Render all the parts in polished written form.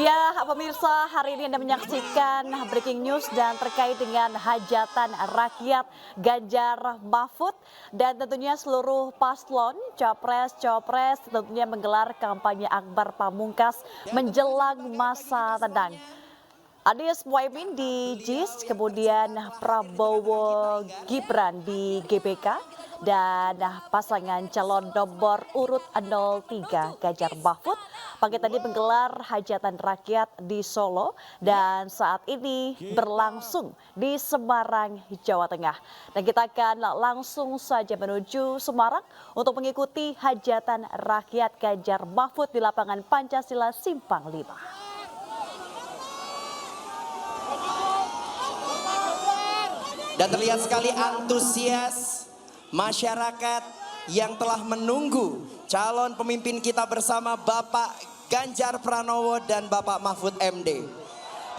Ya, pemirsa, hari ini Anda menyaksikan breaking news dan terkait dengan hajatan rakyat Ganjar Mahfud dan tentunya seluruh paslon, capres tentunya menggelar kampanye akbar pamungkas menjelang masa tenang. Anies Muhaimin di JIS, kemudian Prabowo Gibran di GBK, dan pasangan calon nomor urut 03 Ganjar Mahfud pagi tadi menggelar hajatan rakyat di Solo dan saat ini berlangsung di Semarang, Jawa Tengah. Dan kita akan langsung saja menuju Semarang untuk mengikuti hajatan rakyat Ganjar Mahfud di lapangan Pancasila Simpang 5. Dan terlihat sekali antusias masyarakat yang telah menunggu calon pemimpin kita bersama Bapak Ganjar Pranowo dan Bapak Mahfud MD.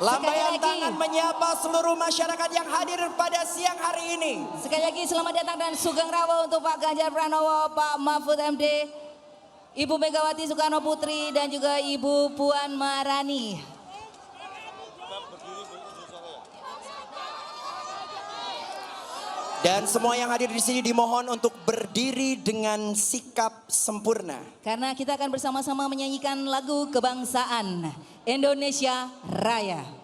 Lambaian tangan menyapa seluruh masyarakat yang hadir pada siang hari ini. Sekali lagi selamat datang dan sugeng rawo untuk Pak Ganjar Pranowo, Pak Mahfud MD, Ibu Megawati Soekarno Putri dan juga Ibu Puan Maharani. Dan semua yang hadir di sini dimohon untuk berdiri dengan sikap sempurna. Karena kita akan bersama-sama menyanyikan lagu kebangsaan Indonesia Raya.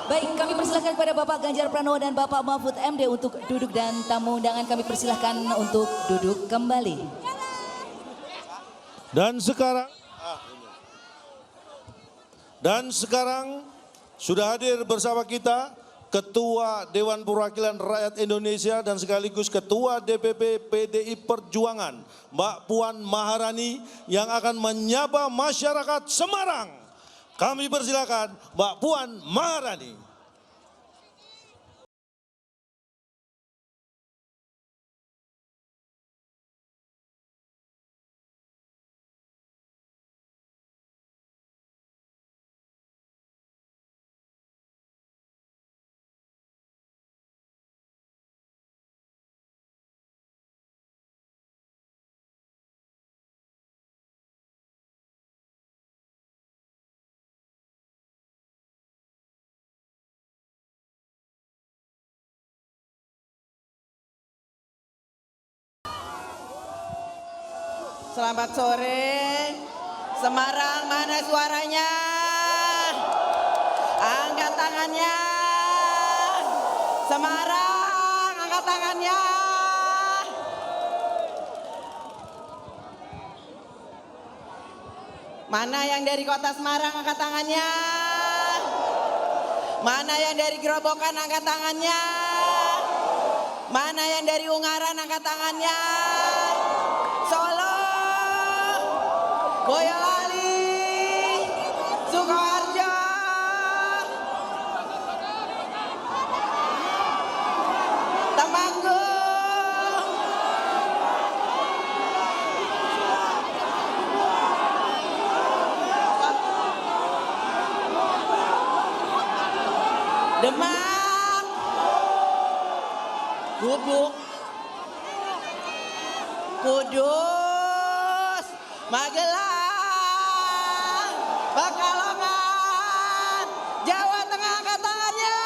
Baik, kami persilahkan kepada Bapak Ganjar Pranowo dan Bapak Mahfud MD untuk duduk dan tamu undangan kami persilahkan untuk duduk kembali. Dan sekarang sudah hadir bersama kita Ketua Dewan Perwakilan Rakyat Indonesia dan sekaligus Ketua DPP PDI Perjuangan Mbak Puan Maharani yang akan menyapa masyarakat Semarang. Kami persilakan Mbak Puan Maharani. Selamat sore, Semarang mana suaranya? Angkat tangannya. Semarang, angkat tangannya. Mana yang dari Kota Semarang angkat tangannya? Mana yang dari Gerobokan angkat tangannya? Mana yang dari Ungaran angkat tangannya? Solo, Boyolali, Sukoharjo, Temanggung, Demak, Gubuk, Kudus, Magelang, Pekalongan, Jawa Tengah angkat tangannya.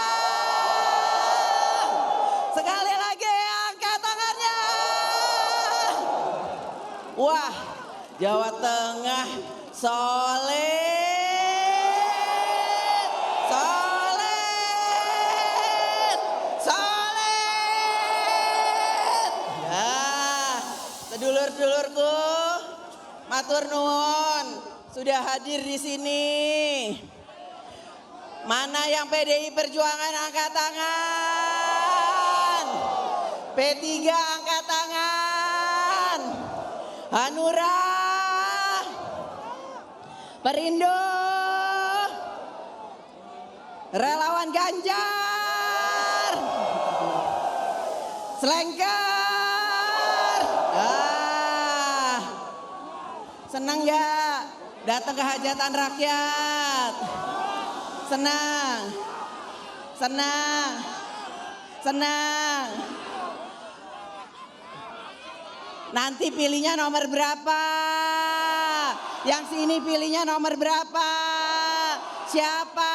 Sekali lagi angkat tangannya. Wah, Jawa Tengah solid. Sedulur-sedulurku, matur nuwun sudah hadir di sini. Mana yang PDI Perjuangan angkat tangan? P3 angkat tangan. Hanura, Perindo, Relawan Ganjar, Selengker. Senang nggak datang ke hajatan rakyat? Senang, senang, senang. Nanti pilihnya nomor berapa? Yang sini pilihnya nomor berapa? Siapa?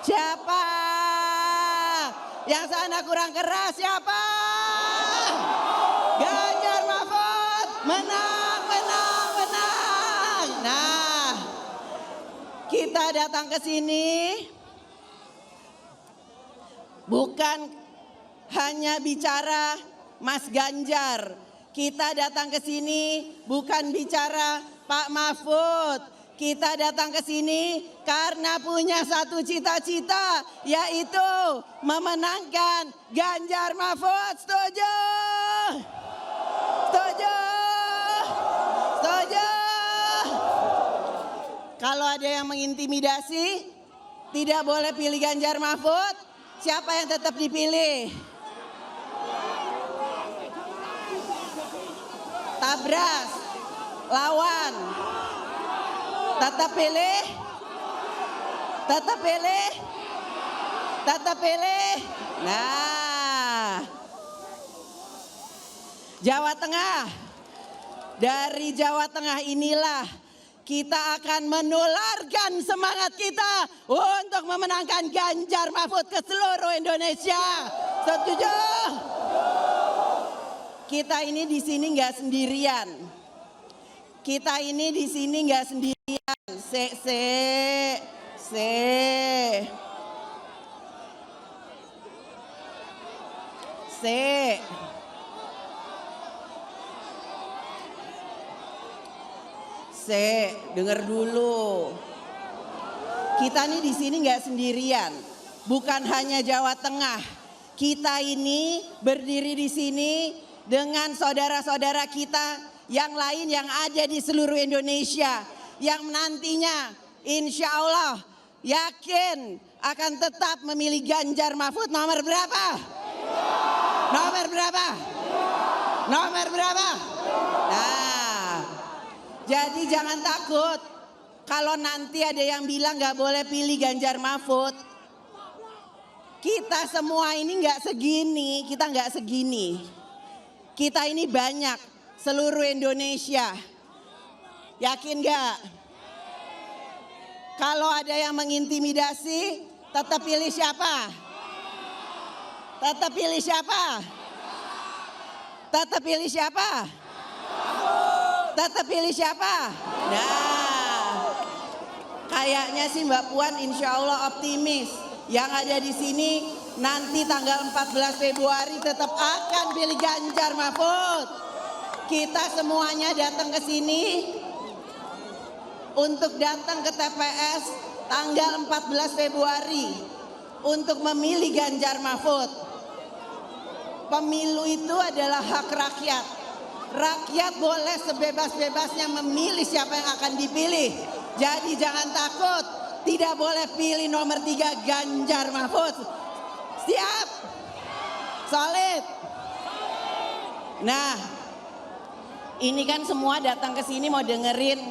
Siapa? Yang sana kurang keras siapa? Ganjar Mahfud menang, menang, menang. Nah, kita datang ke sini bukan hanya bicara Mas Ganjar. Kita datang ke sini bukan bicara Pak Mahfud. Kita datang ke sini karena punya satu cita-cita, yaitu memenangkan Ganjar Mahfud. Setuju? Setuju? Setuju? Kalau ada yang mengintimidasi, tidak boleh pilih Ganjar Mahfud, siapa yang tetap dipilih? Tabras, lawan, tetap pilih, tetap pilih, tetap pilih. Nah, Jawa Tengah, dari Jawa Tengah inilah kita akan menularkan semangat kita untuk memenangkan Ganjar Mahfud ke seluruh Indonesia. Setuju? Kita ini di sini nggak sendirian. Kita ini di sini nggak sendirian. Dengar dulu. Kita ini di sini nggak sendirian. Bukan hanya Jawa Tengah. Kita ini berdiri di sini dengan saudara-saudara kita yang lain yang ada di seluruh Indonesia, yang nantinya insya Allah yakin akan tetap memilih Ganjar Mahfud. Nomor berapa? Nomor berapa? Nomor berapa? Nah, jadi jangan takut kalau nanti ada yang bilang nggak boleh pilih Ganjar Mahfud. Kita semua ini nggak segini, kita nggak segini. Kita ini banyak, seluruh Indonesia. Yakin gak? Kalau ada yang mengintimidasi, tetap pilih siapa? Tetap pilih siapa? Tetap pilih siapa? Tetap pilih siapa? Nah, kayaknya sih Mbak Puan insya Allah optimis. Yang ada di sini nanti tanggal 14 Februari tetap akan pilih Ganjar Mahfud. Kita semuanya datang ke sini untuk datang ke TPS tanggal 14 Februari untuk memilih Ganjar Mahfud. Pemilu itu adalah hak rakyat. Rakyat boleh sebebas-bebasnya memilih siapa yang akan dipilih. Jadi jangan takut, tidak boleh pilih nomor 3 Ganjar Mahfud. Siap? Solid? Nah, ini kan semua datang ke sini mau dengerin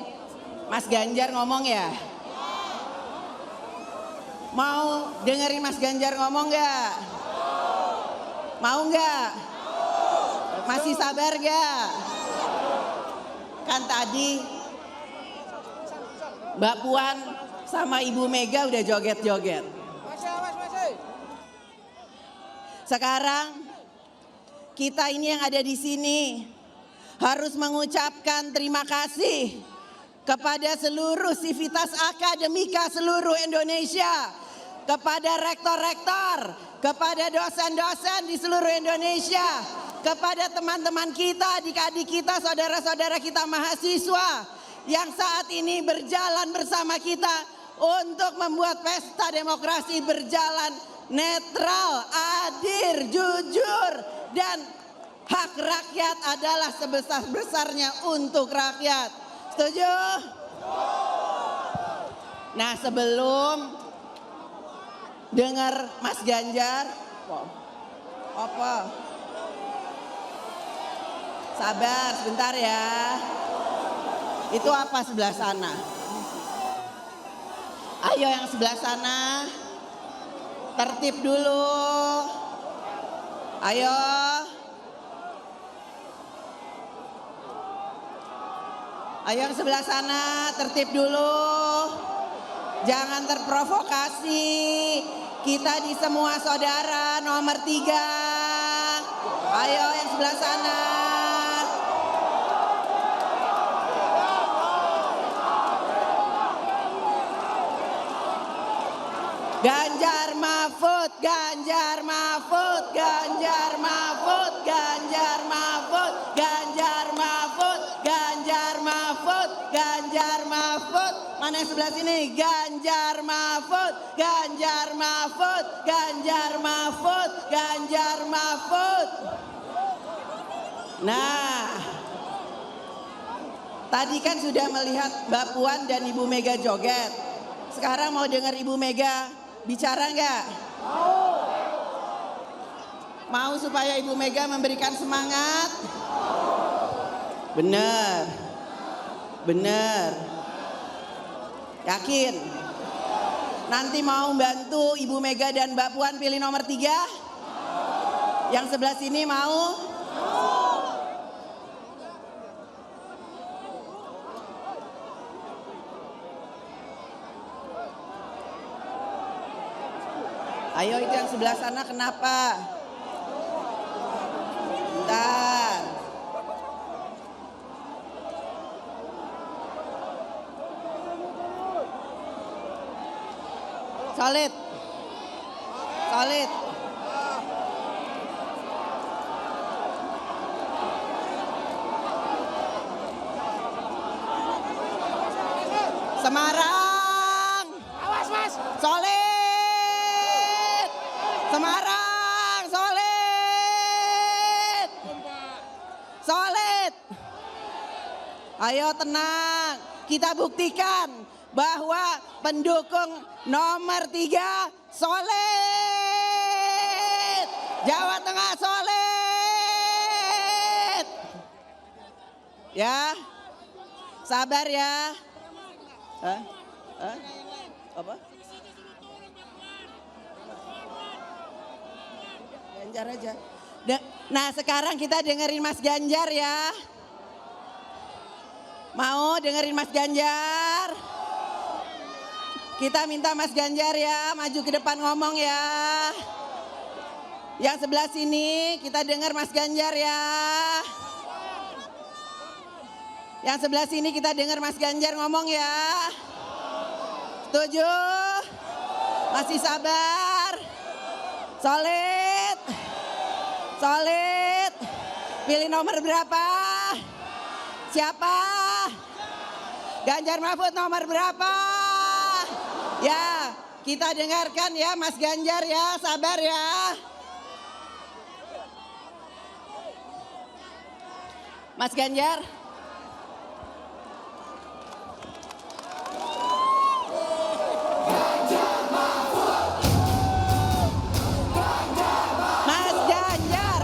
Mas Ganjar ngomong ya? Mau dengerin Mas Ganjar ngomong nggak? Mau nggak? Masih sabar nggak? Kan tadi Mbak Puan sama Ibu Mega udah joget-joget. Sekarang kita ini yang ada di sini harus mengucapkan terima kasih kepada seluruh sivitas akademika seluruh Indonesia, kepada rektor-rektor, kepada dosen-dosen di seluruh Indonesia, kepada teman-teman kita, adik-adik kita, saudara-saudara kita mahasiswa yang saat ini berjalan bersama kita untuk membuat pesta demokrasi berjalan netral, adil, jujur, dan hak rakyat adalah sebesar-besarnya untuk rakyat. Setuju? Nah, sebelum dengar Mas Ganjar, apa? Sabar sebentar ya. Itu apa sebelah sana? Ayo yang sebelah sana, tertib dulu. Ayo. Ayo yang sebelah sana, tertib dulu. Jangan terprovokasi. Kita di semua saudara nomor 3. Ayo yang sebelah sana. Ganjar Mahfud, Ganjar Mahfud, Ganjar Mahfud, Ganjar Mahfud, Ganjar Mahfud, Ganjar Mahfud, Ganjar Mahfud. Mana yang sebelah sini? Ganjar Mahfud, Ganjar Mahfud, Ganjar Mahfud, Ganjar Mahfud. Nah, tadi kan sudah melihat Mbak Puan dan Ibu Mega joget. Sekarang mau dengar Ibu Mega bicara nggak? Mau supaya Ibu Mega memberikan semangat? Bener, bener. Yakin? Nanti mau bantu Ibu Mega dan Mbak Puan pilih nomor 3? Yang sebelah sini mau? Ayo itu yang sebelah sana kenapa? Bentar. Solid. Solid. Semarang. Awas Mas. Solid. Semarang, solid. Solid. Ayo tenang, kita buktikan bahwa pendukung nomor 3 solid. Jawa Tengah solid. Ya, sabar ya. Apa? Ganjar aja. Nah sekarang kita dengerin Mas Ganjar ya. Mau dengerin Mas Ganjar? Kita minta Mas Ganjar ya maju ke depan ngomong ya. Yang sebelah sini kita dengar Mas Ganjar ya. Yang sebelah sini kita dengar Mas Ganjar ngomong ya. Setuju? Masih sabar? Solid. Solid. Pilih nomor berapa? Siapa? Ganjar Mahfud nomor berapa? Ya, kita dengarkan ya Mas Ganjar ya, sabar ya. Mas Ganjar. Mas Ganjar.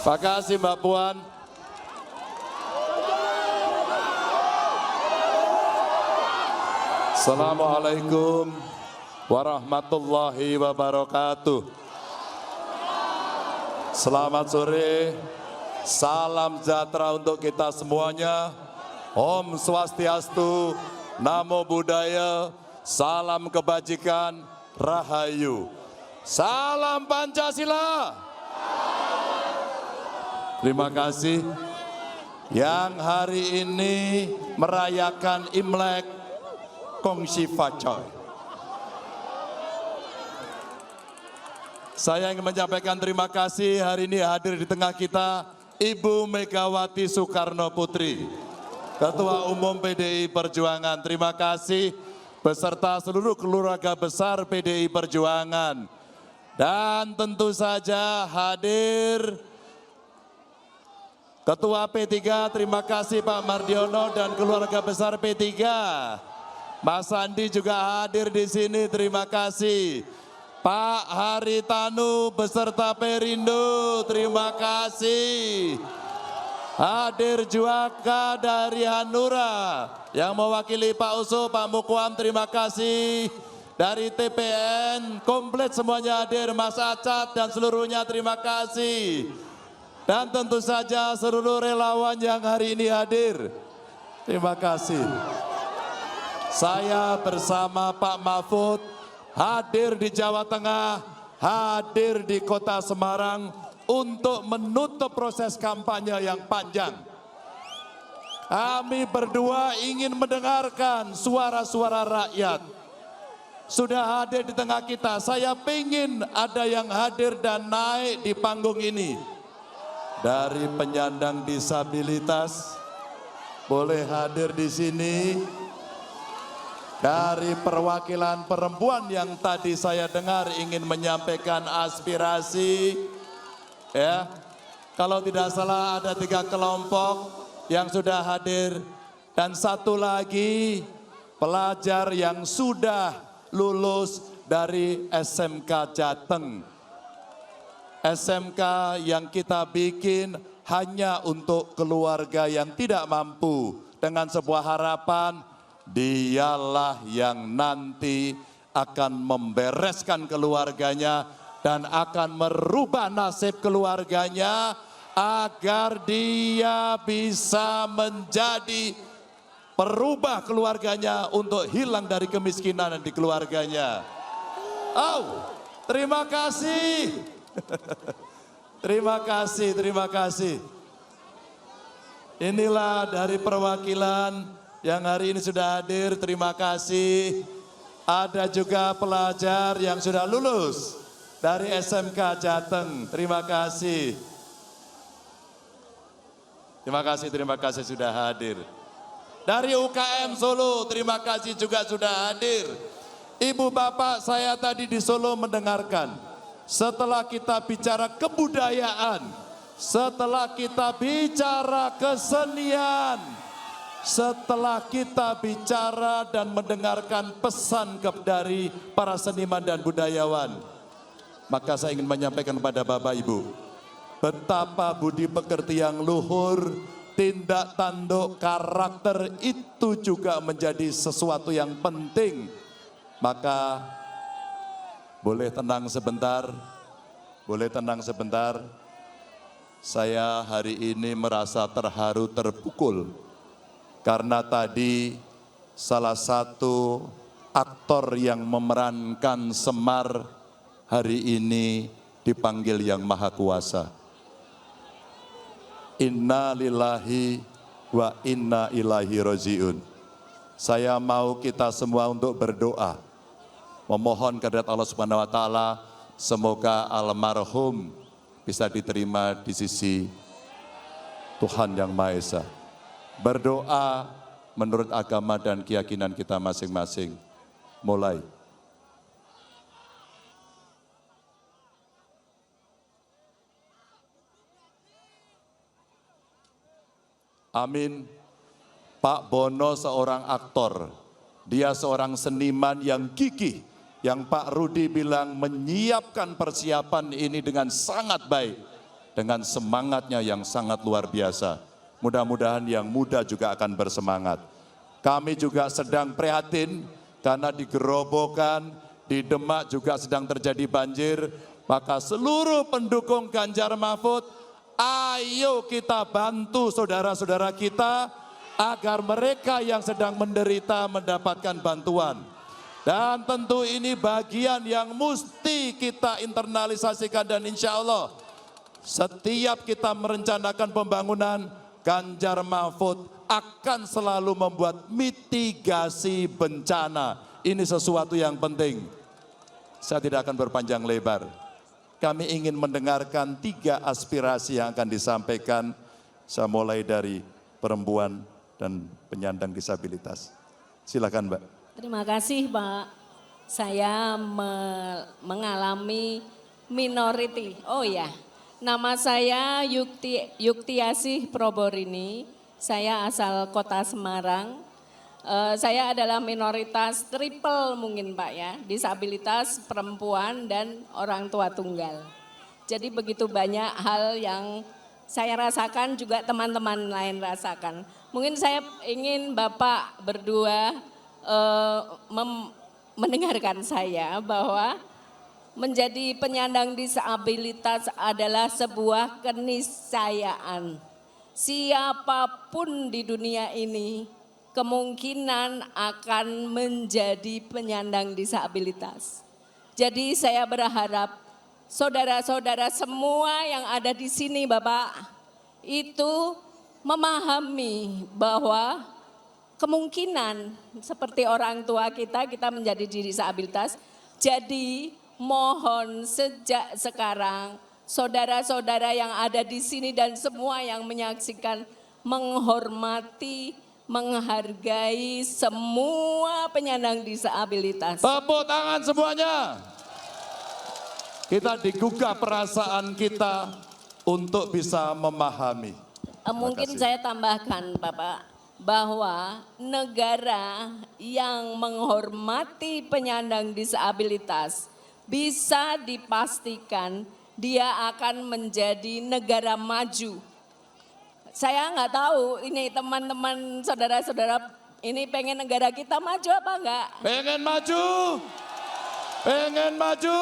Terima kasih Mbak Puan. Assalamualaikum warahmatullahi wabarakatuh. Selamat sore, salam sejahtera untuk kita semuanya. Om Swastiastu, Namo Buddhaya, salam kebajikan, Rahayu. Salam Pancasila. Terima kasih yang hari ini merayakan Imlek Kongsi Facoy. Saya ingin menyampaikan terima kasih hari ini hadir di tengah kita Ibu Megawati Soekarno Putri, Ketua Umum PDI Perjuangan. Terima kasih beserta seluruh keluarga besar PDI Perjuangan. Dan tentu saja hadir Ketua P3, terima kasih Pak Mardiono dan keluarga besar P3. Mas Sandi juga hadir di sini, terima kasih. Pak Haritanu beserta Perindo, terima kasih. Hadir juga dari Hanura yang mewakili Pak Uso, Pak Mukwam, terima kasih. Dari TPN, komplit semuanya hadir, Mas Acat dan seluruhnya terima kasih. Dan tentu saja seluruh relawan yang hari ini hadir, terima kasih. Saya bersama Pak Mahfud hadir di Jawa Tengah, hadir di Kota Semarang untuk menutup proses kampanye yang panjang. Kami berdua ingin mendengarkan suara-suara rakyat. Sudah hadir di tengah kita, saya ingin ada yang hadir dan naik di panggung ini. Dari penyandang disabilitas, boleh hadir di sini. Dari perwakilan perempuan yang tadi saya dengar ingin menyampaikan aspirasi, ya. Kalau tidak salah ada 3 kelompok yang sudah hadir dan 1 lagi pelajar yang sudah lulus dari SMK Jateng. SMK yang kita bikin hanya untuk keluarga yang tidak mampu, dengan sebuah harapan dialah yang nanti akan membereskan keluarganya dan akan merubah nasib keluarganya agar dia bisa menjadi perubah keluarganya untuk hilang dari kemiskinan di keluarganya. Terima kasih. Terima kasih, terima kasih. Inilah dari perwakilan yang hari ini sudah hadir, terima kasih. Ada juga pelajar yang sudah lulus dari SMK Jateng, terima kasih. Terima kasih sudah hadir. Dari UKM Solo, terima kasih juga sudah hadir. Ibu bapak saya tadi di Solo mendengarkan. Setelah kita bicara kebudayaan, setelah kita bicara kesenian, setelah kita bicara dan mendengarkan pesan dari para seniman dan budayawan, maka saya ingin menyampaikan kepada Bapak Ibu, betapa budi pekerti yang luhur, tindak tanduk karakter itu juga menjadi sesuatu yang penting. Maka boleh tenang sebentar, boleh tenang sebentar. Saya hari ini merasa terharu, terpukul Karena tadi salah satu aktor yang memerankan Semar hari ini dipanggil Yang Maha Kuasa. Inna lillahi wa inna ilaihi rajiun. Saya mau kita semua untuk berdoa, memohon kehadirat Allah Subhanahu wa taala, semoga almarhum bisa diterima di sisi Tuhan Yang Maha Esa. Berdoa menurut agama dan keyakinan kita masing-masing. Mulai. Amin. Pak Bono seorang aktor, dia seorang seniman yang gigih, yang Pak Rudi bilang menyiapkan persiapan ini dengan sangat baik, dengan semangatnya yang sangat luar biasa. Mudah-mudahan yang muda juga akan bersemangat. Kami juga sedang prihatin karena di Gerobokan, di Demak juga sedang terjadi banjir, maka seluruh pendukung Ganjar Mahfud, ayo kita bantu saudara-saudara kita agar mereka yang sedang menderita mendapatkan bantuan. Dan tentu ini bagian yang mesti kita internalisasikan dan insya Allah setiap kita merencanakan pembangunan, Ganjar Mahfud akan selalu membuat mitigasi bencana. Ini sesuatu yang penting. Saya tidak akan berpanjang lebar. Kami ingin mendengarkan 3 aspirasi yang akan disampaikan. Saya mulai dari perempuan dan penyandang disabilitas. Silakan, Mbak. Terima kasih, Pak. Saya mengalami minority. Oh ya, nama saya Yuktiasih Proborini. Saya asal Kota Semarang. Saya adalah minoritas triple mungkin Pak ya, disabilitas, perempuan dan orang tua tunggal. Jadi begitu banyak hal yang saya rasakan juga teman-teman lain rasakan. Mungkin saya ingin Bapak berdua mendengarkan saya bahwa menjadi penyandang disabilitas adalah sebuah keniscayaan. Siapapun di dunia ini kemungkinan akan menjadi penyandang disabilitas. Jadi saya berharap saudara-saudara semua yang ada di sini Bapak itu memahami bahwa kemungkinan seperti orang tua kita menjadi disabilitas. Jadi mohon sejak sekarang saudara-saudara yang ada di sini dan semua yang menyaksikan menghormati, menghargai semua penyandang disabilitas. Tepuk tangan semuanya. Kita digugah perasaan kita untuk bisa memahami. Mungkin saya tambahkan Bapak, bahwa negara yang menghormati penyandang disabilitas bisa dipastikan dia akan menjadi negara maju. Saya nggak tahu ini teman-teman saudara-saudara ini pengen negara kita maju apa enggak? Pengen maju? Pengen maju?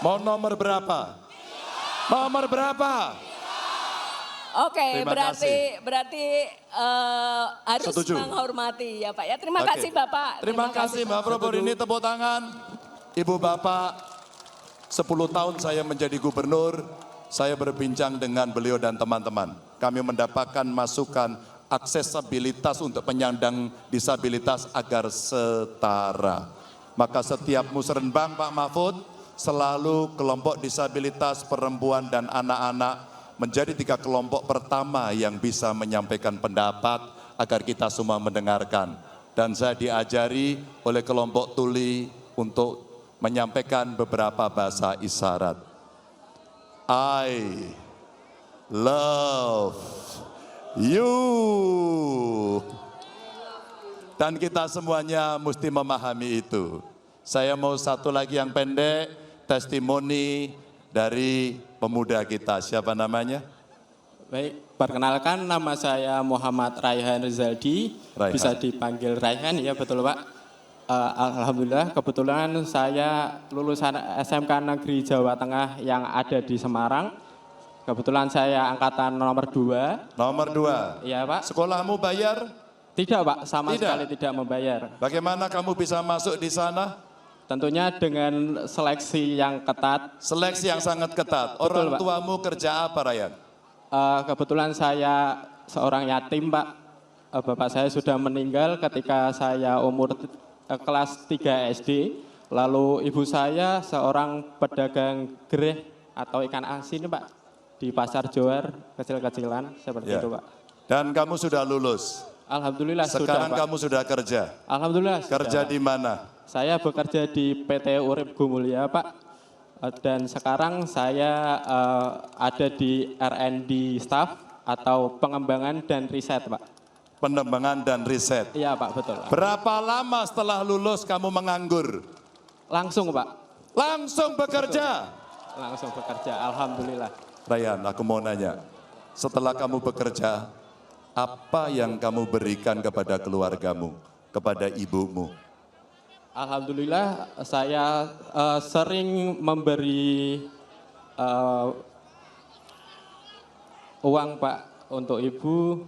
Mau nomor berapa? Nomor berapa? Oke, berarti harus Setuju. menghormati ya Pak ya. Terima kasih Bapak. Terima kasih Mbak Proborini, tepuk tangan. Ibu Bapak, 10 tahun saya menjadi gubernur, saya berbincang dengan beliau dan teman-teman. Kami mendapatkan masukan aksesibilitas untuk penyandang disabilitas agar setara. Maka setiap musrenbang Pak Mahfud, selalu kelompok disabilitas perempuan dan anak-anak menjadi 3 kelompok pertama yang bisa menyampaikan pendapat agar kita semua mendengarkan. Dan saya diajari oleh kelompok tuli untuk menyampaikan beberapa bahasa isyarat. I love you. Dan kita semuanya mesti memahami itu. Saya mau satu lagi yang pendek, testimoni dari pemuda kita. Siapa namanya? Baik, perkenalkan nama saya Muhammad Raihan Rizaldi, Raihan. bisa dipanggil Raihan, ya betul Pak. Alhamdulillah kebetulan saya lulusan SMK Negeri Jawa Tengah yang ada di Semarang. kebetulan saya angkatan nomor 2. Nomor 2. Iya Pak. Sekolahmu bayar? Tidak Pak, sama Tidak. sekali tidak membayar. Bagaimana kamu bisa masuk di sana? Tentunya dengan seleksi yang ketat. Seleksi yang sangat ketat. Orang Pak. tuamu kerja apa, Ryan? Kebetulan saya seorang yatim Pak. Bapak saya sudah meninggal ketika saya umur kelas 3 SD. Lalu ibu saya seorang pedagang gereh atau ikan asin Pak. Di pasar Johar, kecil-kecilan seperti Ya. itu Pak. Dan kamu sudah lulus. Alhamdulillah Sekarang sudah Pak. kamu sudah kerja. Alhamdulillah Kerja sudah, di Pak. mana? Saya bekerja di PT Urip Gumulya Pak. Dan sekarang saya ada di R&D staff atau pengembangan dan riset Pak. Pengembangan dan riset. Iya Pak, betul Pak. Berapa lama setelah lulus kamu menganggur? Langsung Pak, Langsung bekerja. langsung bekerja, Alhamdulillah. Ryan, aku mau nanya. Setelah kamu bekerja, apa yang kamu berikan kepada keluargamu, kepada ibumu? Alhamdulillah saya sering memberi uang Pak untuk ibu.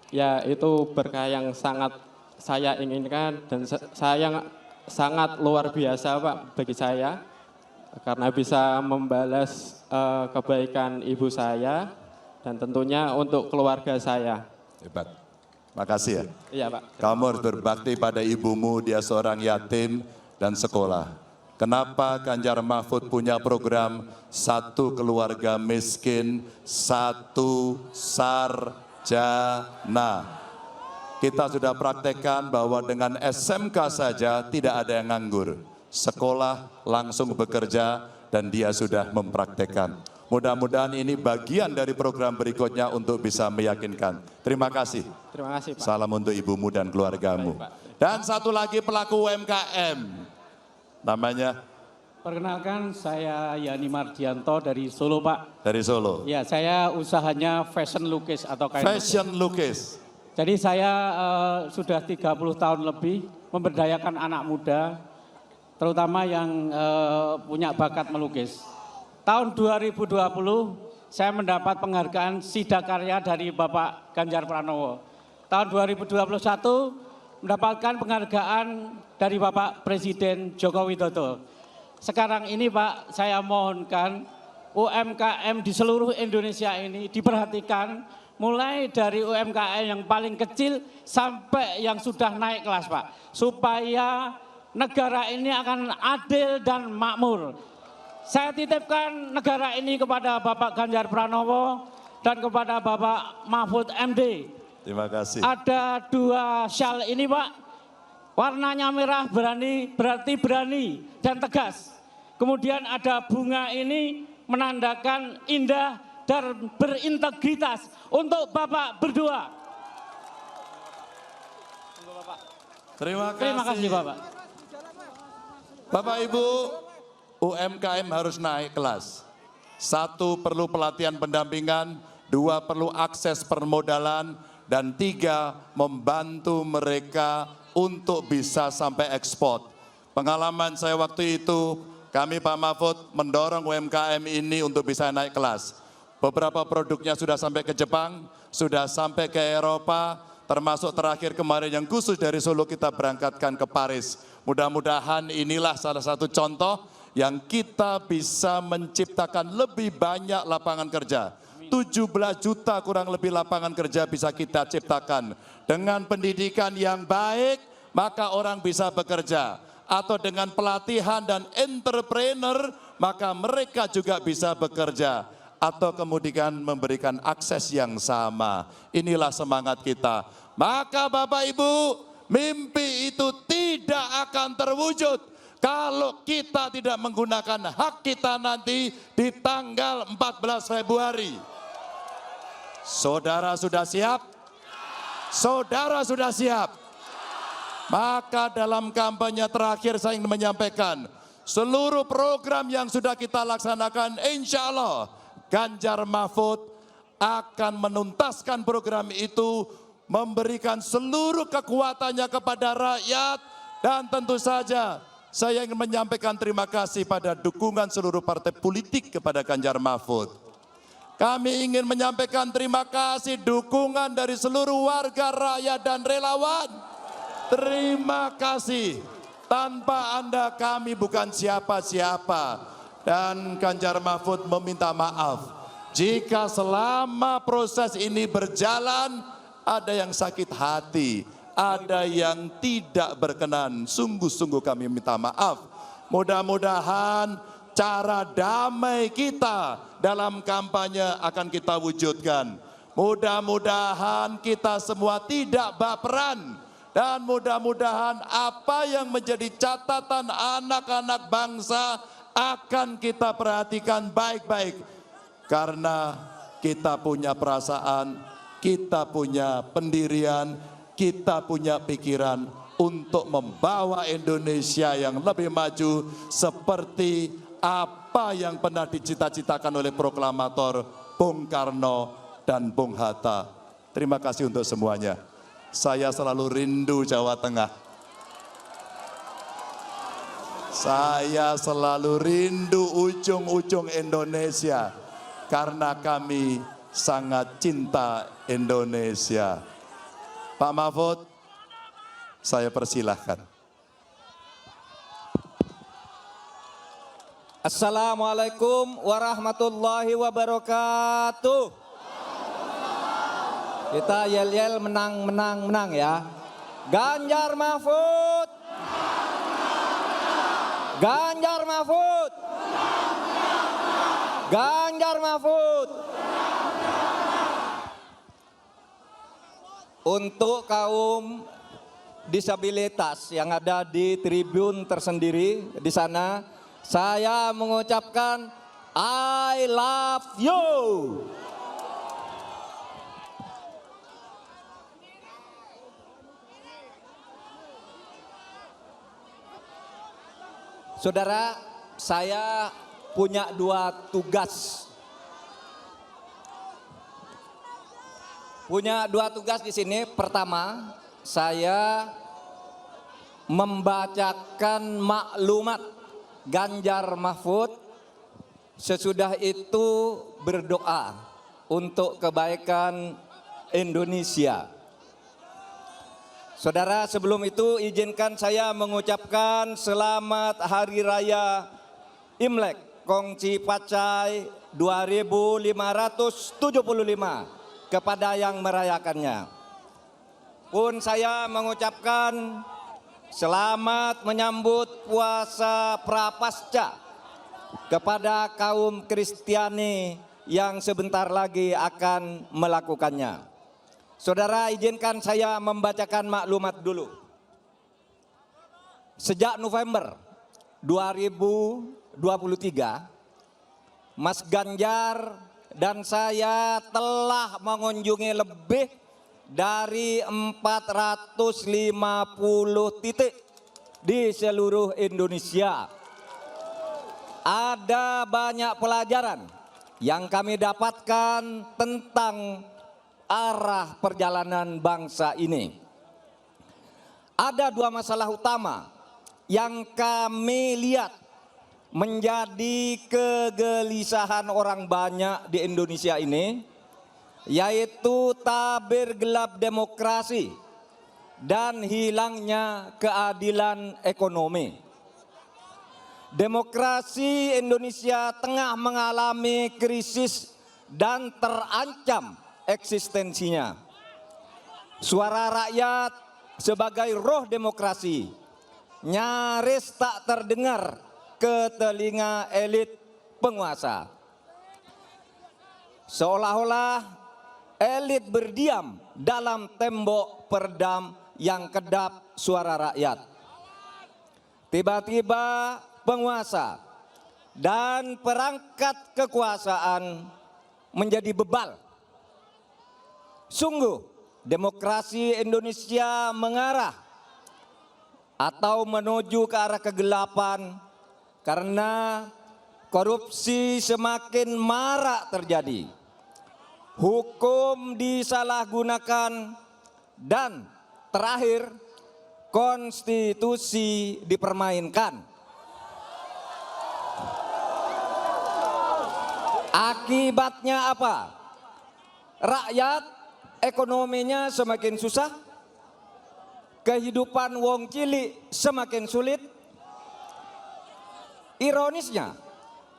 Ya itu berkah yang sangat saya inginkan dan saya sangat luar biasa Pak bagi saya. Karena bisa membalas kebaikan ibu saya dan tentunya untuk keluarga saya. Hebat. Makasih ya. Iya Pak. Kamu harus berbakti pada ibumu, dia seorang yatim dan sekolah. Kenapa Ganjar Mahfud punya program satu keluarga miskin, satu sarjana. Kita sudah praktekkan bahwa dengan SMK saja tidak ada yang nganggur. Sekolah langsung bekerja dan dia sudah mempraktekkan. Mudah-mudahan ini bagian dari program berikutnya untuk bisa meyakinkan. Terima kasih. Terima kasih Pak. Salam untuk ibumu dan keluargamu. Dan satu lagi pelaku UMKM. Namanya? Perkenalkan saya Yani Mardianto dari Solo Pak. Dari Solo. Ya, saya usahanya fashion lukis atau kain Fashion lukis. Jadi saya sudah 30 tahun lebih memberdayakan anak muda, terutama yang punya bakat melukis. Tahun 2020 saya mendapat penghargaan Sidakarya dari Bapak Ganjar Pranowo. Tahun 2021 mendapatkan penghargaan dari Bapak Presiden Joko Widodo. Sekarang ini Pak, saya mohonkan UMKM di seluruh Indonesia ini diperhatikan, mulai dari UMKM yang paling kecil sampai yang sudah naik kelas Pak. Supaya negara ini akan adil dan makmur. Saya titipkan negara ini kepada Bapak Ganjar Pranowo dan kepada Bapak Mahfud MD. Terima kasih. Ada 2 syal ini Pak, warnanya merah berarti berani dan tegas. Kemudian ada bunga ini menandakan indah dan berintegritas untuk Bapak berdua. Terima kasih Bapak. Bapak Ibu, UMKM harus naik kelas. 1 perlu pelatihan pendampingan, 2 perlu akses permodalan, dan 3 membantu mereka untuk bisa sampai ekspor. Pengalaman saya waktu itu, kami Pak Mahfud mendorong UMKM ini untuk bisa naik kelas. Beberapa produknya sudah sampai ke Jepang, sudah sampai ke Eropa, termasuk terakhir kemarin yang khusus dari Solo kita berangkatkan ke Paris. Mudah-mudahan inilah salah satu contoh yang kita bisa menciptakan lebih banyak lapangan kerja. 17 juta kurang lebih lapangan kerja bisa kita ciptakan. Dengan pendidikan yang baik, maka orang bisa bekerja. Atau dengan pelatihan dan entrepreneur, maka mereka juga bisa bekerja. Atau kemudian memberikan akses yang sama. Inilah semangat kita. Maka Bapak Ibu, mimpi itu tidak akan terwujud kalau kita tidak menggunakan hak kita nanti di tanggal 14 Februari. Saudara sudah siap? Saudara sudah siap? Maka dalam kampanye terakhir saya ingin menyampaikan, seluruh program yang sudah kita laksanakan, insya Allah Ganjar Mahfud akan menuntaskan program itu, memberikan seluruh kekuatannya kepada rakyat, dan tentu saja saya ingin menyampaikan terima kasih pada dukungan seluruh partai politik kepada Ganjar Mahfud. Kami ingin menyampaikan terima kasih dukungan dari seluruh warga rakyat dan relawan. Terima kasih. Tanpa Anda kami bukan siapa-siapa. Dan Ganjar Mahfud meminta maaf jika selama proses ini berjalan ada yang sakit hati, ada yang tidak berkenan. Sungguh-sungguh kami minta maaf. Mudah-mudahan cara damai kita dalam kampanye akan kita wujudkan. Mudah-mudahan kita semua tidak baperan. Dan mudah-mudahan apa yang menjadi catatan anak-anak bangsa akan kita perhatikan baik-baik. Karena kita punya perasaan, kita punya pendirian, kita punya pikiran untuk membawa Indonesia yang lebih maju seperti apa yang pernah dicita-citakan oleh proklamator Bung Karno dan Bung Hatta. Terima kasih untuk semuanya. Saya selalu rindu Jawa Tengah. Saya selalu rindu ujung-ujung Indonesia karena kami sangat cinta Indonesia. Pak Mahfud, saya persilahkan. Assalamualaikum warahmatullahi wabarakatuh. Kita yel-yel menang ya. Ganjar Mahfud. Ganjar Mahfud. Ganjar Mahfud. Untuk kaum disabilitas yang ada di tribun tersendiri di sana, saya mengucapkan I love you. Saudara, saya punya 2 tugas. Punya 2 tugas di sini. Pertama, saya membacakan maklumat Ganjar Mahfud. Sesudah itu berdoa untuk kebaikan Indonesia. Saudara, sebelum itu izinkan saya mengucapkan selamat Hari Raya Imlek Kongsi Pacai 2575 kepada yang merayakannya. Pun saya mengucapkan selamat menyambut puasa Prapasca kepada kaum Kristiani yang sebentar lagi akan melakukannya. Saudara, izinkan saya membacakan maklumat dulu. Sejak November 2023, Mas Ganjar dan saya telah mengunjungi lebih dari 450 titik di seluruh Indonesia. Ada banyak pelajaran yang kami dapatkan tentang arah perjalanan bangsa ini. Ada 2 masalah utama yang kami lihat menjadi kegelisahan orang banyak di Indonesia ini, yaitu tabir gelap demokrasi dan hilangnya keadilan ekonomi. Demokrasi Indonesia tengah mengalami krisis dan terancam eksistensinya. Suara rakyat sebagai roh demokrasi nyaris tak terdengar ke telinga elit penguasa. Seolah-olah elit berdiam dalam tembok perdam yang kedap suara rakyat. Tiba-tiba penguasa dan perangkat kekuasaan menjadi bebal. Sungguh demokrasi Indonesia mengarah atau menuju ke arah kegelapan karena korupsi semakin marak terjadi. Hukum disalahgunakan dan terakhir konstitusi dipermainkan. Akibatnya apa? Rakyat ekonominya semakin susah, kehidupan wong cilik semakin sulit. Ironisnya,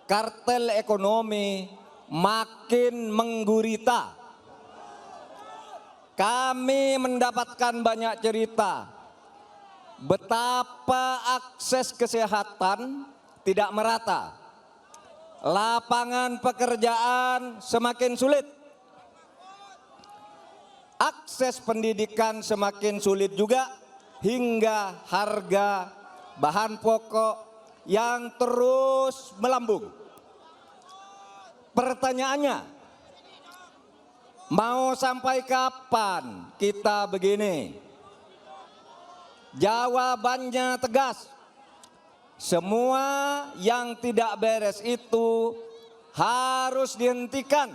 kartel ekonomi makin menggurita. Kami mendapatkan banyak cerita betapa akses kesehatan tidak merata, lapangan pekerjaan semakin sulit, akses pendidikan semakin sulit juga, hingga harga bahan pokok yang terus melambung. Pertanyaannya, mau sampai kapan kita begini? Jawabannya tegas. Semua yang tidak beres itu harus dihentikan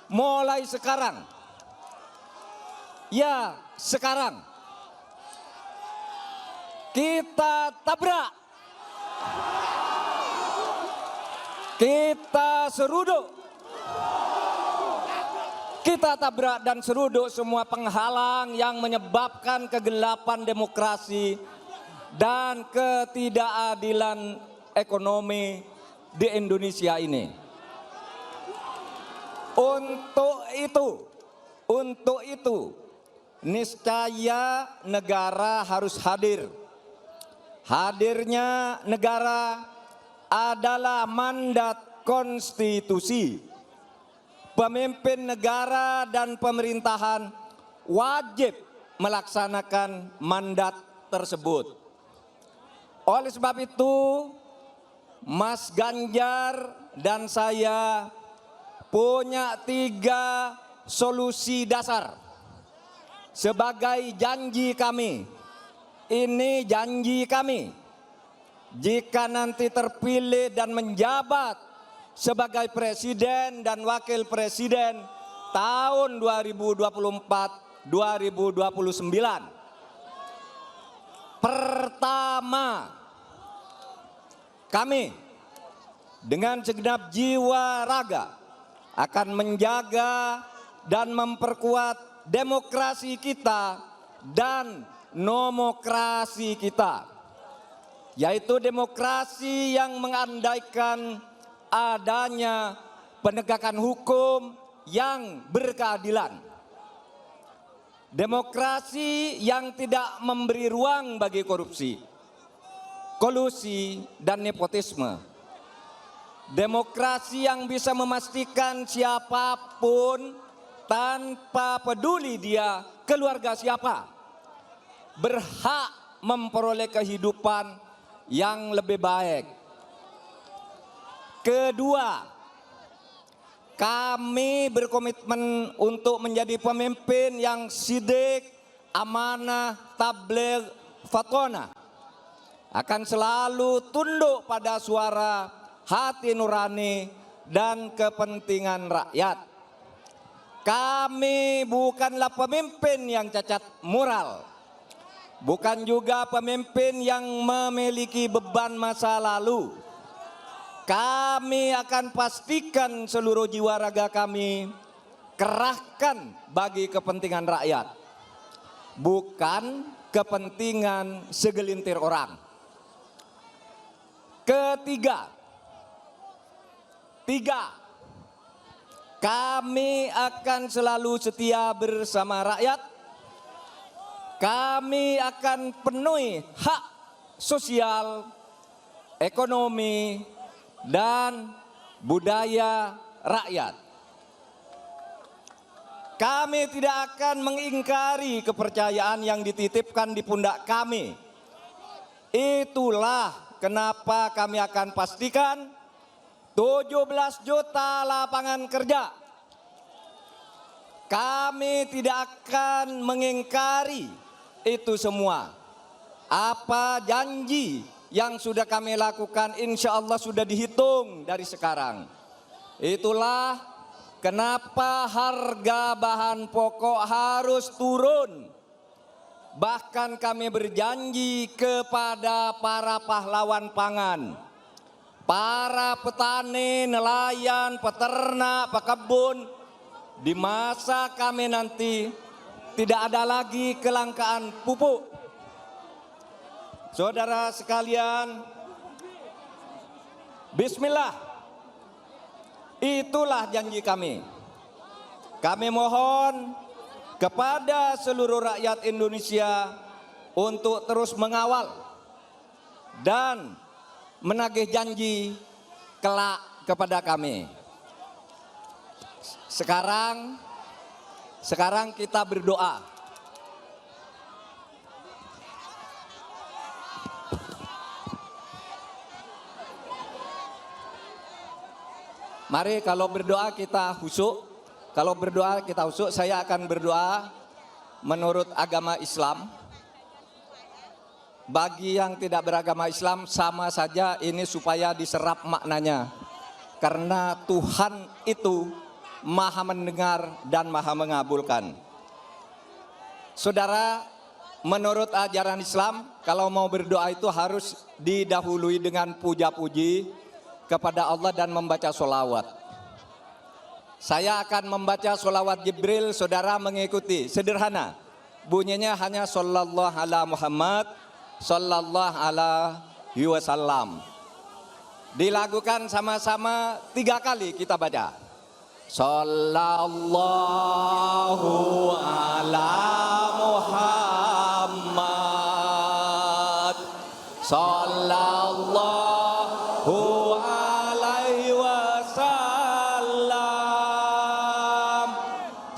mulai sekarang. Ya, sekarang. Kita tabrak. Kita seruduk. Kita tabrak dan seruduk semua penghalang yang menyebabkan kegelapan demokrasi dan ketidakadilan ekonomi di Indonesia ini. Untuk itu, niscaya negara harus hadir. Hadirnya negara adalah mandat konstitusi. Pemimpin negara dan pemerintahan wajib melaksanakan mandat tersebut. Oleh sebab itu, Mas Ganjar dan saya punya 3 solusi dasar sebagai janji kami. Ini janji kami. Jika nanti terpilih dan menjabat sebagai presiden dan wakil presiden tahun 2024-2029. Pertama, kami dengan segenap jiwa raga akan menjaga dan memperkuat demokrasi kita dan nomokrasi kita, yaitu demokrasi yang mengandaikan adanya penegakan hukum yang berkeadilan, demokrasi yang tidak memberi ruang bagi korupsi, kolusi, dan nepotisme, demokrasi yang bisa memastikan siapapun tanpa peduli dia keluarga siapa berhak memperoleh kehidupan yang lebih baik. Kedua, kami berkomitmen untuk menjadi pemimpin yang sidik, amanah, tabligh, fatonah. Akan selalu tunduk pada suara hati nurani dan kepentingan rakyat. Kami bukanlah pemimpin yang cacat moral. Bukan juga pemimpin yang memiliki beban masa lalu. Kami akan pastikan seluruh jiwa raga kami kerahkan bagi kepentingan rakyat, bukan kepentingan segelintir orang. Ketiga, kami akan selalu setia bersama rakyat. Kami akan penuhi hak sosial, ekonomi, dan budaya rakyat. Kami tidak akan mengingkari kepercayaan yang dititipkan di pundak kami. Itulah kenapa kami akan pastikan 17 juta lapangan kerja. Kami tidak akan mengingkari itu semua. Apa janji yang sudah kami lakukan, insya Allah sudah dihitung dari sekarang. Itulah kenapa harga bahan pokok harus turun. bahkan kami berjanji kepada para pahlawan pangan, para petani, nelayan, peternak, pekebun, di masa kami nanti tidak ada lagi kelangkaan pupuk. Saudara sekalian, bismillah, itulah janji kami. Kami mohon kepada seluruh rakyat Indonesia untuk terus mengawal dan menagih janji kelak kepada kami. Sekarang kita berdoa. Mari kalau berdoa kita khusyuk. Kalau berdoa kita khusyuk, saya akan berdoa menurut agama Islam. Bagi yang tidak beragama Islam sama saja, ini supaya diserap maknanya. Karena Tuhan itu Maha mendengar dan Maha mengabulkan. Saudara, menurut ajaran Islam, kalau mau berdoa itu harus didahului dengan puja-puji kepada Allah dan membaca sholawat. Saya akan membaca sholawat Jibril, saudara mengikuti. Sederhana, bunyinya hanya sallallahu ala Muhammad, sallallahu alaihi wasallam. Dilakukan sama-sama 3 kali kita baca. Sallallahu ala Muhammad, sallallahu alaihi wasallam,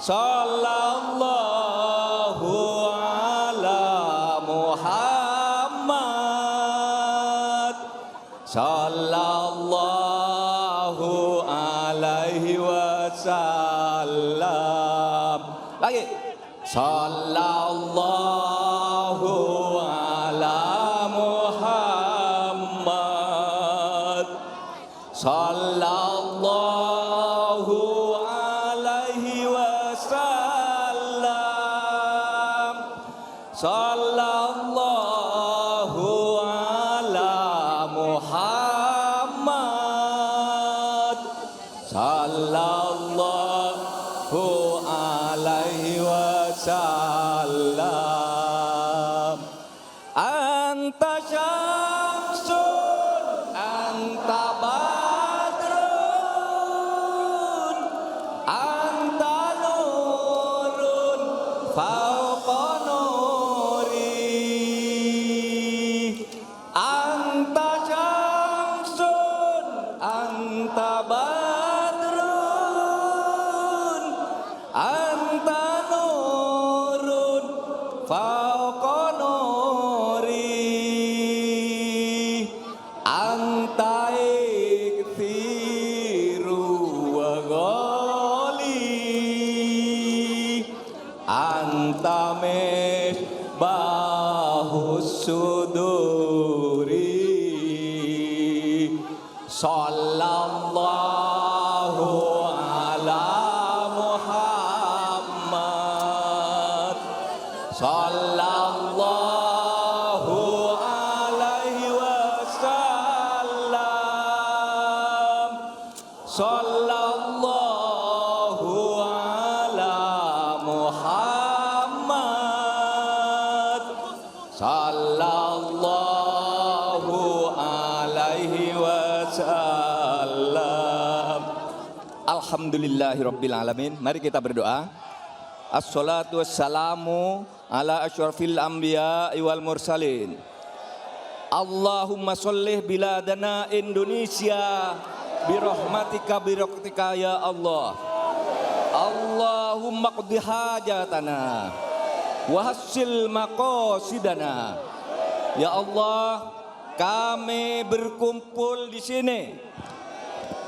sallallahu ala Muhammad, sallallahu alaihi wasallam. Lagi. Sallallahu ala Muhammad, sallallahu alaihi wasallam, sallallahu ala Muhammad, sallallahu alaihi wasallam. Anta syamsun, anta badrun, anta nurun fauqa nuri. Anta syamsun, anta badrun, anta nurun fauqa nuri. Anta ikthiru wa ghali, anta misbahus suduri. Sallallahu ala Muhammad, sallallahu alaihi wasallam, sallallahu ala Muhammad, sallallahu alaihi wasallam. Alhamdulillahirabbil alamin. Mari kita berdoa. Assalatu wassalamu ala asyrafil anbiya wal mursalin. Allahumma sholli biladana Indonesia birahmatika ya Allah. Allahumma qdi hajatana wa hassil maqasidana. Ya Allah, kami berkumpul di sini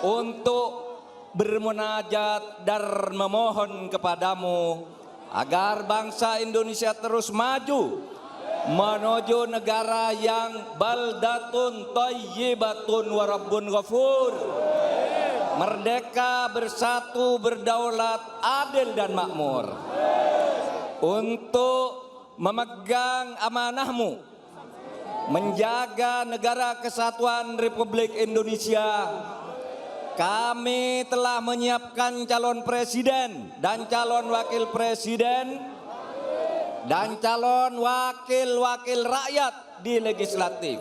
untuk bermunajat dan memohon kepadamu agar bangsa Indonesia terus maju menuju negara yang baldatun thayyibatun wa rabbun ghafur, merdeka, bersatu, berdaulat, adil dan makmur, untuk memegang amanahmu, menjaga negara kesatuan Republik Indonesia. Kami telah menyiapkan calon presiden dan calon wakil presiden dan calon wakil-wakil rakyat di legislatif.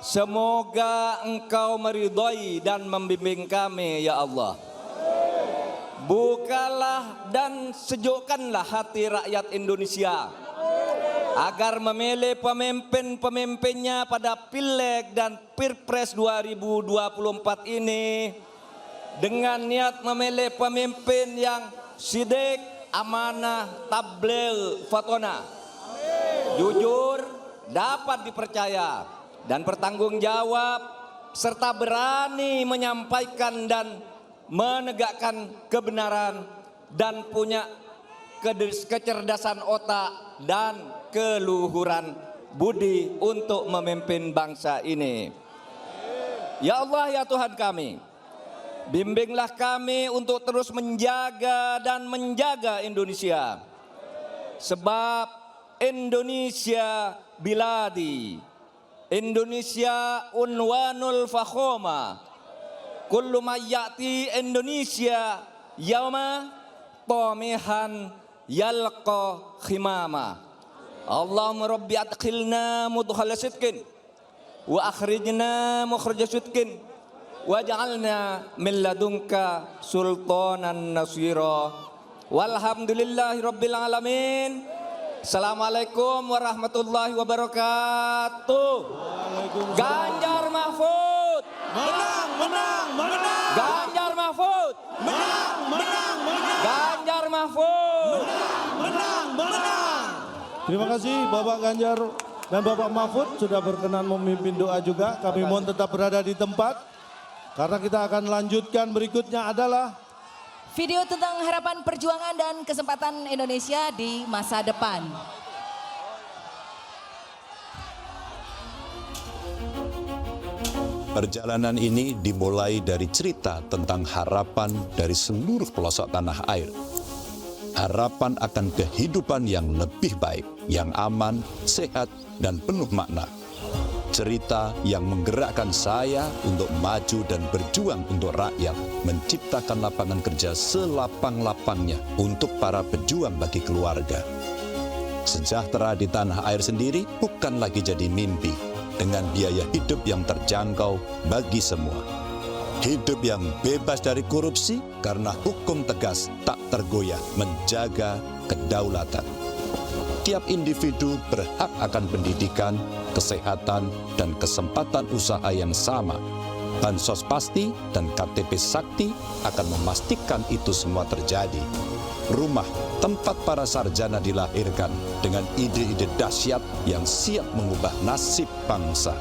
Semoga Engkau meridhai dan membimbing kami, ya Allah. Bukalah dan sejukkanlah hati rakyat Indonesia agar memilih pemimpin-pemimpinnya pada Pileg dan Pilpres 2024 ini dengan niat memilih pemimpin yang sidik, amanah, tabligh, fatona, jujur, dapat dipercaya dan bertanggung jawab serta berani menyampaikan dan menegakkan kebenaran dan punya kecerdasan otak dan keluhuran budi untuk memimpin bangsa ini. Ya Allah, ya Tuhan kami, bimbinglah kami untuk terus menjaga dan menjaga Indonesia. Sebab Indonesia biladi, Indonesia unwanul fakhoma, kullu mayyati Indonesia yauma tamihan yalqa khimama. Allahumma rabbi adkhilna mudkhala sidqin wa akhrijna mukhraj sidqin waj'alna min ladunka sultanan nasira. Walhamdulillahi rabbil alamin. Assalamualaikum warahmatullahi wabarakatuh. Ganjar Mahfud Menang, menang, menang. Ganjar Mahfud Menang, menang, menang. Ganjar Mahfud Menang, menang. Terima kasih Bapak Ganjar dan Bapak Mahfud sudah berkenan memimpin doa juga. Kami mohon tetap berada di tempat karena kita akan lanjutkan berikutnya adalah Video tentang harapan perjuangan dan kesempatan Indonesia di masa depan. Perjalanan ini dimulai dari cerita tentang harapan dari seluruh pelosok tanah air. Harapan akan kehidupan yang lebih baik, yang aman, sehat, dan penuh makna. Cerita yang menggerakkan saya untuk maju dan berjuang untuk rakyat, menciptakan lapangan kerja selapang-lapangnya untuk para pejuang bagi keluarga. Sejahtera di tanah air sendiri bukan lagi jadi mimpi, dengan biaya hidup yang terjangkau bagi semua. Hidup yang bebas dari korupsi karena hukum tegas tak tergoyah menjaga kedaulatan. Tiap individu berhak akan pendidikan, kesehatan, dan kesempatan usaha yang sama. Bansos pasti dan KTP Sakti akan memastikan itu semua terjadi. Rumah tempat para sarjana dilahirkan dengan ide-ide dahsyat yang siap mengubah nasib bangsa.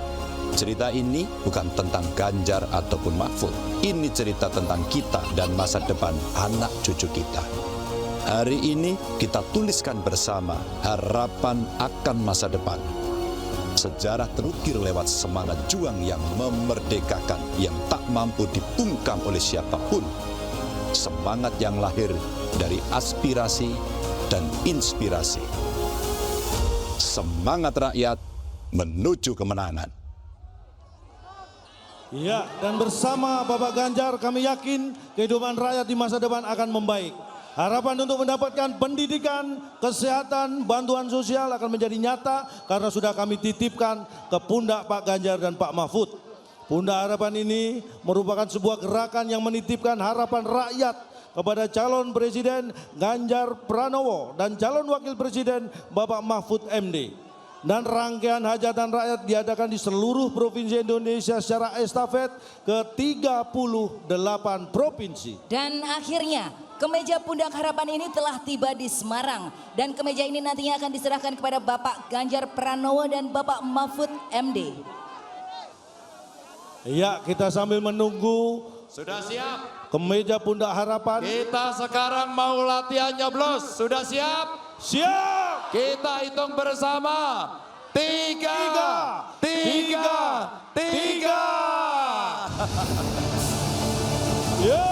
Cerita ini bukan tentang Ganjar ataupun Mahfud. Ini cerita tentang kita dan masa depan anak cucu kita. Hari ini kita tuliskan bersama harapan akan masa depan. Sejarah terukir lewat semangat juang yang memerdekakan, yang tak mampu dibungkam oleh siapapun. Semangat yang lahir dari aspirasi dan inspirasi. Semangat rakyat menuju kemenangan. Ya, dan bersama Bapak Ganjar kami yakin kehidupan rakyat di masa depan akan membaik. Harapan untuk mendapatkan pendidikan, kesehatan, bantuan sosial akan menjadi nyata karena sudah kami titipkan ke pundak Pak Ganjar dan Pak Mahfud. Pundak harapan ini merupakan sebuah gerakan yang menitipkan harapan rakyat kepada calon presiden Ganjar Pranowo dan calon wakil presiden Bapak Mahfud MD. Dan rangkaian hajatan rakyat diadakan di seluruh provinsi Indonesia secara estafet ke 38 provinsi. Dan akhirnya kemeja pundak harapan ini telah tiba di Semarang. Dan kemeja ini nantinya akan diserahkan kepada Bapak Ganjar Pranowo dan Bapak Mahfud MD. Ya, kita sambil menunggu. Sudah siap? Kemeja pundak harapan. Kita sekarang mau latihan nyoblos. Sudah siap? Siap. Kita hitung bersama. 3, 3, 3. Yo.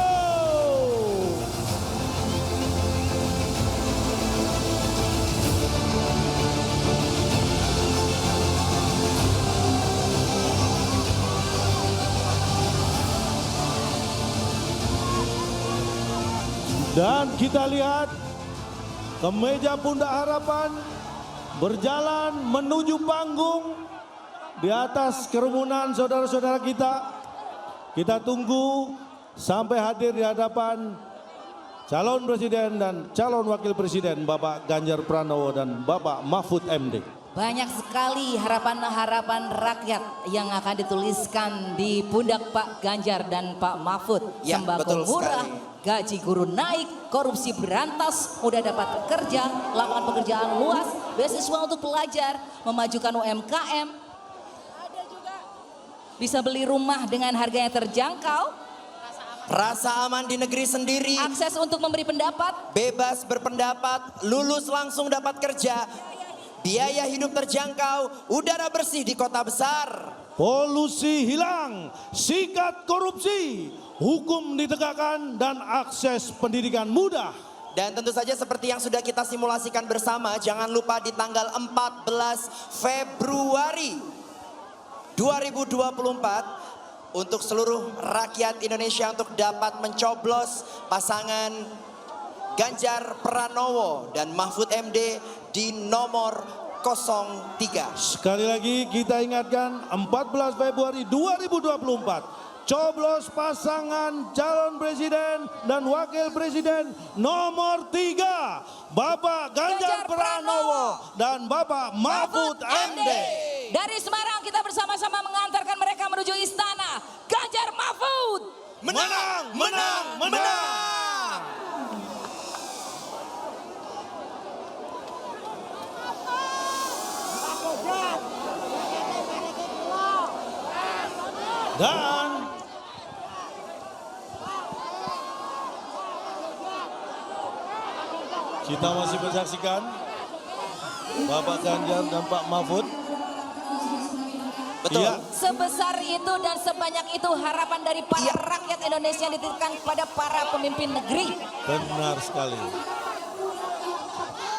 Dan kita lihat kemeja pundak harapan berjalan menuju panggung di atas kerumunan saudara-saudara kita. Kita tunggu sampai hadir di hadapan calon presiden dan calon wakil presiden Bapak Ganjar Pranowo dan Bapak Mahfud MD. Banyak sekali harapan-harapan rakyat yang akan dituliskan di pundak Pak Ganjar dan Pak Mahfud. Ya, Sembako betul murah, sekali. gaji guru naik, korupsi berantas, mudah dapat kerja, lapangan pekerjaan luas, beasiswa untuk pelajar, memajukan UMKM. Ada juga bisa beli rumah dengan harga yang terjangkau, Rasa aman di negeri sendiri, akses untuk memberi pendapat, bebas berpendapat, lulus langsung dapat kerja, biaya hidup terjangkau, udara bersih di kota besar. Polusi hilang, sikat korupsi, hukum ditegakkan dan akses pendidikan mudah. Dan tentu saja seperti yang sudah kita simulasikan bersama, jangan lupa di tanggal 14 Februari 2024 untuk seluruh rakyat Indonesia untuk dapat mencoblos pasangan Ganjar Pranowo dan Mahfud MD di nomor 03. Sekali lagi kita ingatkan 14 Februari 2024 coblos pasangan calon presiden dan wakil presiden nomor 3 Bapak Ganjar Pranowo dan Bapak Mahfud MD. Dari Semarang kita bersama-sama mengantarkan mereka menuju istana Ganjar Mahfud. Menang, menang, menang. Dan kita masih menyaksikan Bapak Ganjar dan Pak Mahfud. Betul. Iya. Sebesar itu dan sebanyak itu harapan dari para rakyat Indonesia yang dititipkan kepada para pemimpin negeri. Benar sekali.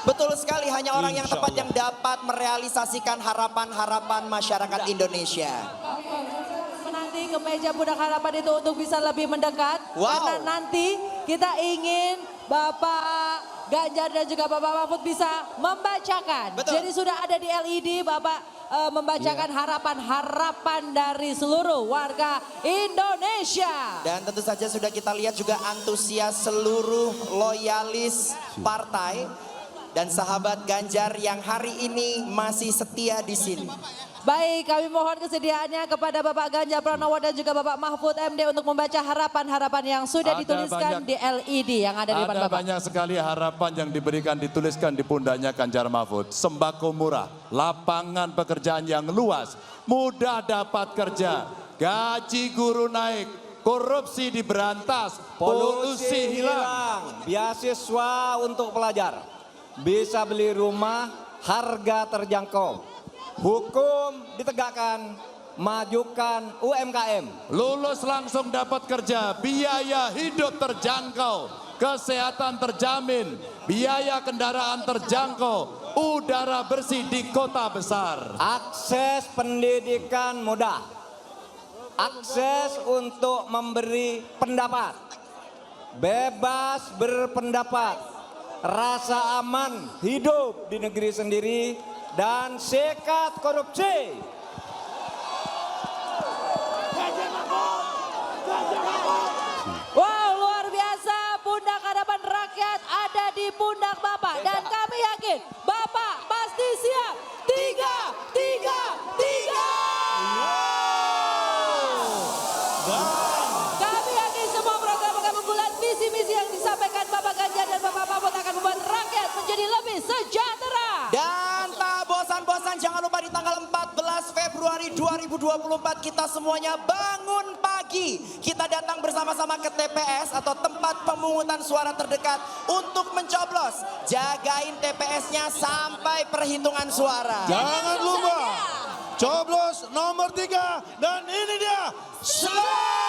Betul sekali, hanya orang yang Insya tepat Allah. yang dapat merealisasikan harapan-harapan masyarakat Indonesia. Menanti kemeja pundak harapan itu untuk bisa lebih mendekat. Wow. Karena nanti kita ingin Bapak Ganjar dan juga Bapak Mahfud bisa membacakan. Betul. Jadi sudah ada di LED Bapak membacakan harapan-harapan dari seluruh warga Indonesia. Dan tentu saja sudah kita lihat juga antusias seluruh loyalis partai dan sahabat Ganjar yang hari ini masih setia di sini. Baik, kami mohon kesediaannya kepada Bapak Ganjar Pranowo dan juga Bapak Mahfud MD untuk membaca harapan-harapan yang sudah Ada dituliskan banyak- di LED yang ada di depan Ada Bapak. banyak sekali harapan yang dituliskan di pundaknya Ganjar Mahfud. Sembako murah, lapangan pekerjaan yang luas, mudah dapat kerja, gaji guru naik, korupsi diberantas, polusi hilang. Beasiswa untuk pelajar, bisa beli rumah, harga terjangkau, hukum ditegakkan, majukan UMKM. Lulus langsung dapat kerja, biaya hidup terjangkau, kesehatan terjamin, biaya kendaraan terjangkau, udara bersih di kota besar. Akses pendidikan mudah, akses untuk memberi pendapat, bebas berpendapat, rasa aman hidup di negeri sendiri, dan sikat korupsi. Wow, luar biasa, pundak harapan rakyat ada di pundak Bapak. Dan kami yakin Bapak pasti siap. 3, 3, 3. Kami yakin semua program-program unggulan, visi-misi yang disampaikan Bapak Ganjar dan Bapak Mahfud akan membuat rakyat menjadi lebih sejahtera. Dan tak bosan-bosan, jangan lupa di tanggal 14 Februari 2024 kita semuanya bangun pagi. Kita datang bersama-sama ke TPS atau tempat pemungutan suara terdekat untuk mencoblos. Jagain TPS-nya sampai perhitungan suara. Jangan lupa coblos nomor 3 dan ini dia. Selamat